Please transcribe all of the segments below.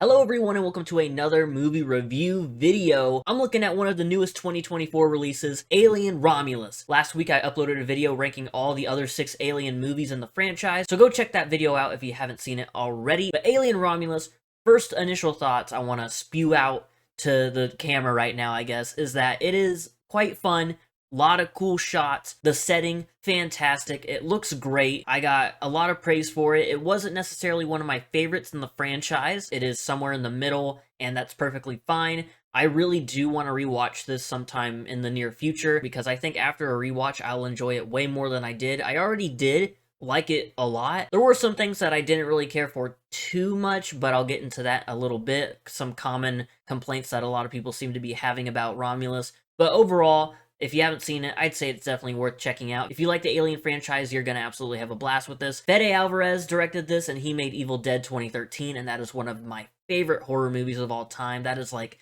Hello everyone and welcome to another movie review video. I'm looking at one of the newest 2024 releases, Alien Romulus. Last week I uploaded a video ranking all the other 6 Alien movies in the franchise, so go check that video out if you haven't seen it already. But Alien Romulus, first initial thoughts I want to spew out to the camera right now, I guess, is that it is quite fun. Lot of cool shots. The setting, fantastic. It looks great. I got a lot of praise for it. It wasn't necessarily one of my favorites in the franchise. It is somewhere in the middle, and that's perfectly fine. I really do want to rewatch this sometime in the near future, because I think after a rewatch, I'll enjoy it way more than I did. I already did like it a lot. There were some things that I didn't really care for too much, but I'll get into that a little bit. Some common complaints that a lot of people seem to be having about Romulus. But overall, if you haven't seen it, I'd say it's definitely worth checking out. If you like the Alien franchise, you're gonna absolutely have a blast with this. Fede Alvarez directed this, and he made Evil Dead 2013, and that is one of my favorite horror movies of all time. That is like,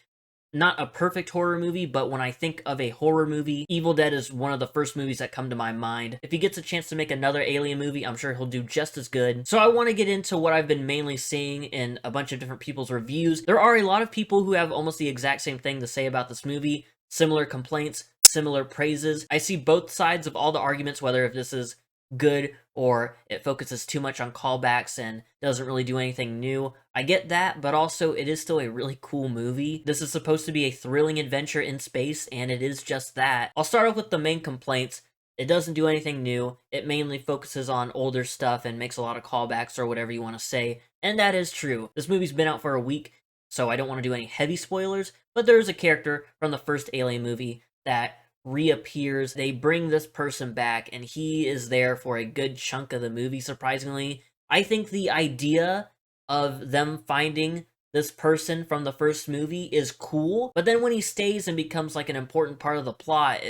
not a perfect horror movie, but when I think of a horror movie, Evil Dead is one of the first movies that come to my mind. If he gets a chance to make another Alien movie, I'm sure he'll do just as good. So I want to get into what I've been mainly seeing in a bunch of different people's reviews. There are a lot of people who have almost the exact same thing to say about this movie, similar complaints, similar praises. I see both sides of all the arguments, whether if this is good or it focuses too much on callbacks and doesn't really do anything new. I get that, but also it is still a really cool movie. This is supposed to be a thrilling adventure in space, and it is just that. I'll start off with the main complaints. It doesn't do anything new. It mainly focuses on older stuff and makes a lot of callbacks or whatever you want to say, and that is true. This movie's been out for a week, so I don't want to do any heavy spoilers, but there is a character from the first Alien movie that reappears. They bring this person back, and he is there for a good chunk of the movie, surprisingly. I think the idea of them finding this person from the first movie is cool, but then when he stays and becomes like an important part of the plot,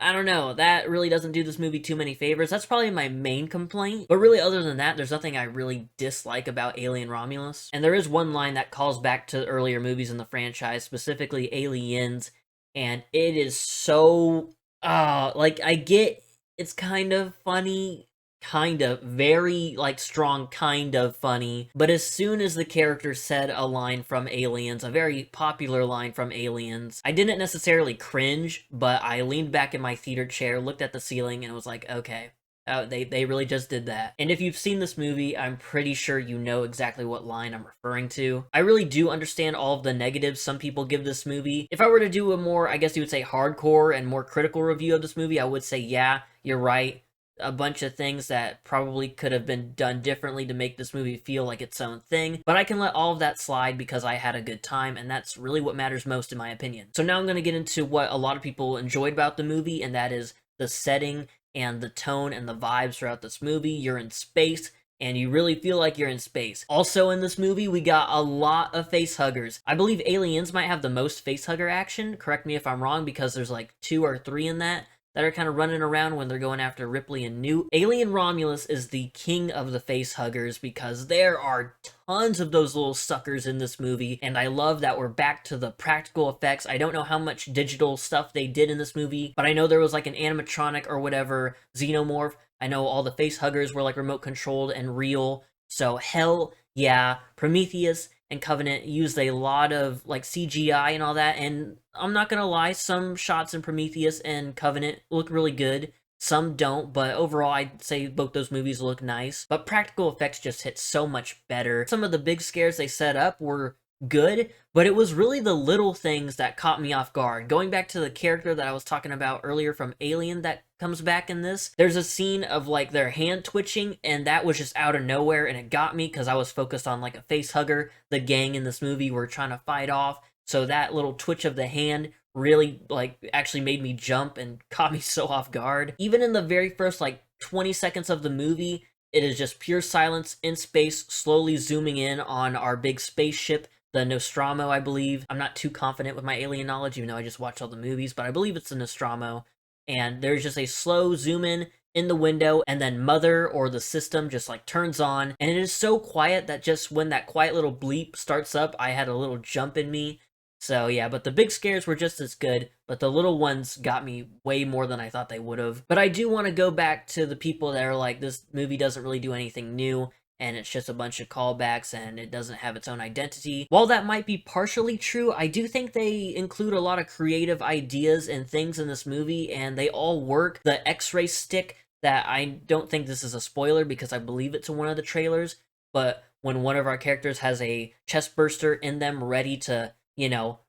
I don't know, that really doesn't do this movie too many favors. That's probably my main complaint. But really, other than that, there's nothing I really dislike about Alien Romulus. And there is one line that calls back to earlier movies in the franchise, specifically Aliens, and it is so, like, I get it's kind of funny, kind of, very, like, strong kind of funny, but as soon as the character said a line from Aliens, a very popular line from Aliens, I didn't necessarily cringe, but I leaned back in my theater chair, looked at the ceiling, and was like, okay. They really just did that. And if you've seen this movie, I'm pretty sure you know exactly what line I'm referring to. I really do understand all of the negatives some people give this movie. If I were to do a more, I guess you would say, hardcore and more critical review of this movie, I would say, yeah, you're right. A bunch of things that probably could have been done differently to make this movie feel like its own thing. But I can let all of that slide because I had a good time, and that's really what matters most in my opinion. So now I'm going to get into what a lot of people enjoyed about the movie, and that is the setting and the tone and the vibes throughout this movie. You're in space, and you really feel like you're in space. Also in this movie, we got a lot of face huggers. I believe Aliens might have the most face hugger action. Correct me if I'm wrong, because there's like 2 or 3 in that are kind of running around when they're going after Ripley and Newt. Alien Romulus is the king of the face huggers because there are tons of those little suckers in this movie, and I love that we're back to the practical effects. I don't know how much digital stuff they did in this movie, but I know there was like an animatronic or whatever xenomorph. I know all the face huggers were like remote controlled and real, so hell yeah. Prometheus and Covenant used a lot of like CGI and all that, and I'm not gonna lie, some shots in Prometheus and Covenant look really good, some don't, but overall I'd say both those movies look nice. But practical effects just hit so much better. Some of the big scares they set up were good, but it was really the little things that caught me off guard. Going back to the character that I was talking about earlier from Alien that comes back in this, there's a scene of like their hand twitching, and that was just out of nowhere, and it got me because I was focused on like a face hugger the gang in this movie were trying to fight off. So that little twitch of the hand really like actually made me jump and caught me so off guard. Even in the very first like 20 seconds of the movie, it is just pure silence in space, slowly zooming in on our big spaceship, the Nostromo, I believe. I'm not too confident with my alien knowledge, even though I just watched all the movies, but I believe it's the Nostromo. And there's just a slow zoom in the window, and then Mother or the system just like turns on, and it is so quiet that just when that quiet little bleep starts up, I had a little jump in me. So yeah, but the big scares were just as good, but the little ones got me way more than I thought they would have. But I do want to go back to the people that are like, this movie doesn't really do anything new, and it's just a bunch of callbacks and it doesn't have its own identity. While that might be partially true, I do think they include a lot of creative ideas and things in this movie, and they all work. The X-ray stick, that I don't think this is a spoiler because I believe it's in one of the trailers, but when one of our characters has a chest burster in them ready to,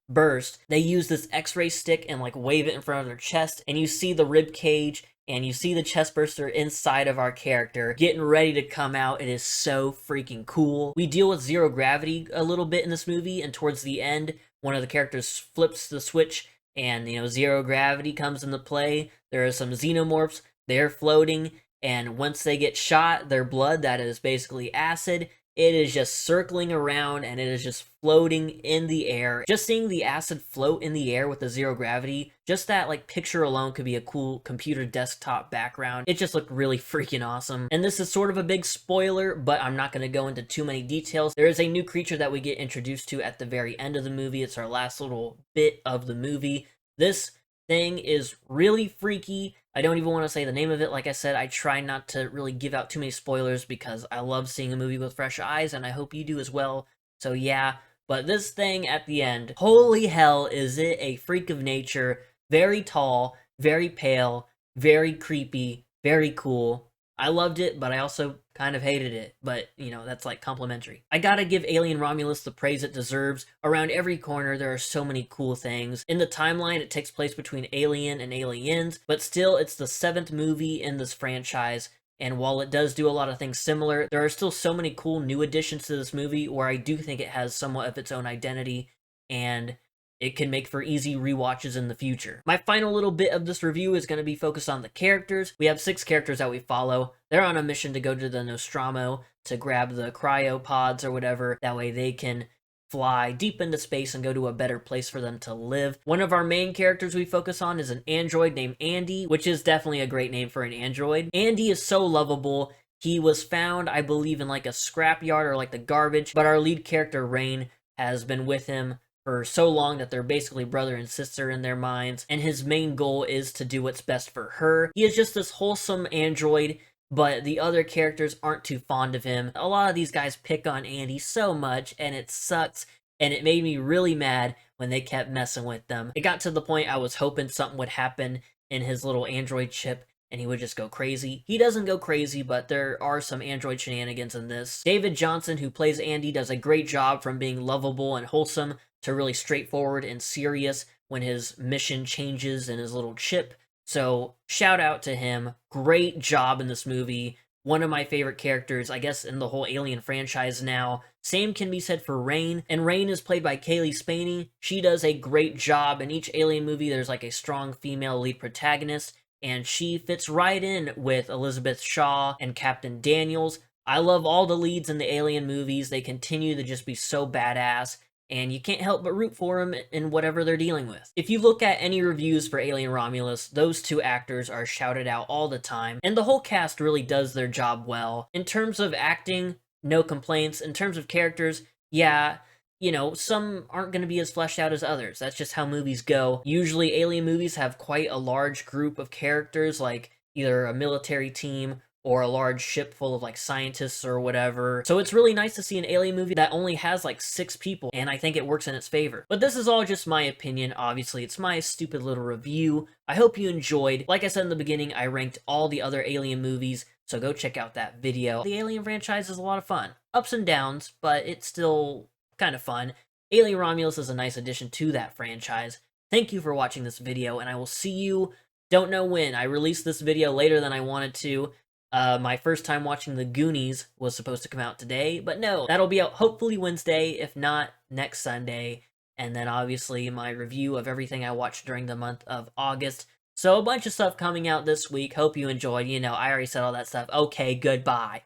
burst, they use this X-ray stick and like wave it in front of their chest, and you see the rib cage and you see the chest burster inside of our character getting ready to come out. It is so freaking cool. We deal with zero gravity a little bit in this movie, and towards the end, one of the characters flips the switch and, zero gravity comes into play. There are some xenomorphs, they're floating, and once they get shot, their blood, that is basically acid, it is just circling around and it is just floating in the air. Just seeing the acid float in the air with the zero gravity, just that like picture alone could be a cool computer desktop background. It just looked really freaking awesome. And this is sort of a big spoiler, but I'm not going to go into too many details. There is a new creature that we get introduced to at the very end of the movie. It's our last little bit of the movie. This thing is really freaky. I don't even want to say the name of it. Like I said, I try not to really give out too many spoilers because I love seeing a movie with fresh eyes, and I hope you do as well. So yeah, but this thing at the end, holy hell, is it a freak of nature. Very tall, very pale, very creepy, very cool. I loved it, but I also kind of hated it, but, that's like complimentary. I gotta give Alien Romulus the praise it deserves. Around every corner, there are so many cool things. In the timeline, it takes place between Alien and Aliens, but still, it's the 7th movie in this franchise, and while it does do a lot of things similar, there are still so many cool new additions to this movie where I do think it has somewhat of its own identity, and it can make for easy rewatches in the future. My final little bit of this review is going to be focused on the characters. We have 6 characters that we follow. They're on a mission to go to the Nostromo to grab the cryopods or whatever. That way they can fly deep into space and go to a better place for them to live. One of our main characters we focus on is an android named Andy, which is definitely a great name for an android. Andy is so lovable. He was found, I believe, in like a scrapyard or like the garbage, but our lead character, Rain, has been with him for so long that they're basically brother and sister in their minds, and his main goal is to do what's best for her. He is just this wholesome android, but the other characters aren't too fond of him. A lot of these guys pick on Andy so much, and it sucks, and it made me really mad when they kept messing with them. It got to the point I was hoping something would happen in his little android chip, and he would just go crazy. He doesn't go crazy, but there are some android shenanigans in this. David Johnson, who plays Andy, does a great job from being lovable and wholesome to really straightforward and serious when his mission changes in his little chip. So shout out to him. Great job in this movie. One of my favorite characters, I guess, in the whole Alien franchise now. Same can be said for Rain, and Rain is played by Kaylee Spaney. She does a great job. In each Alien movie, there's like a strong female lead protagonist, and she fits right in with Elizabeth Shaw and Captain Daniels. I love all the leads in the Alien movies. They continue to just be so badass, and you can't help but root for them in whatever they're dealing with. If you look at any reviews for Alien Romulus, those 2 actors are shouted out all the time, and the whole cast really does their job well. In terms of acting, no complaints. In terms of characters, yeah, some aren't going to be as fleshed out as others. That's just how movies go. Usually Alien movies have quite a large group of characters, like either a military team or a large ship full of like scientists or whatever. So it's really nice to see an Alien movie that only has like 6 people, and I think it works in its favor. But this is all just my opinion. Obviously, it's my stupid little review. I hope you enjoyed. Like I said in the beginning, I ranked all the other Alien movies, so go check out that video. The Alien franchise is a lot of fun. Ups and downs, but it's still kind of fun. Alien Romulus is a nice addition to that franchise. Thank you for watching this video, and I will see you, don't know when. I released this video later than I wanted to. My first time watching The Goonies was supposed to come out today, but no, that'll be out hopefully Wednesday, if not next Sunday. And then obviously my review of everything I watched during the month of August. So a bunch of stuff coming out this week. Hope you enjoyed. I already said all that stuff. Okay, goodbye.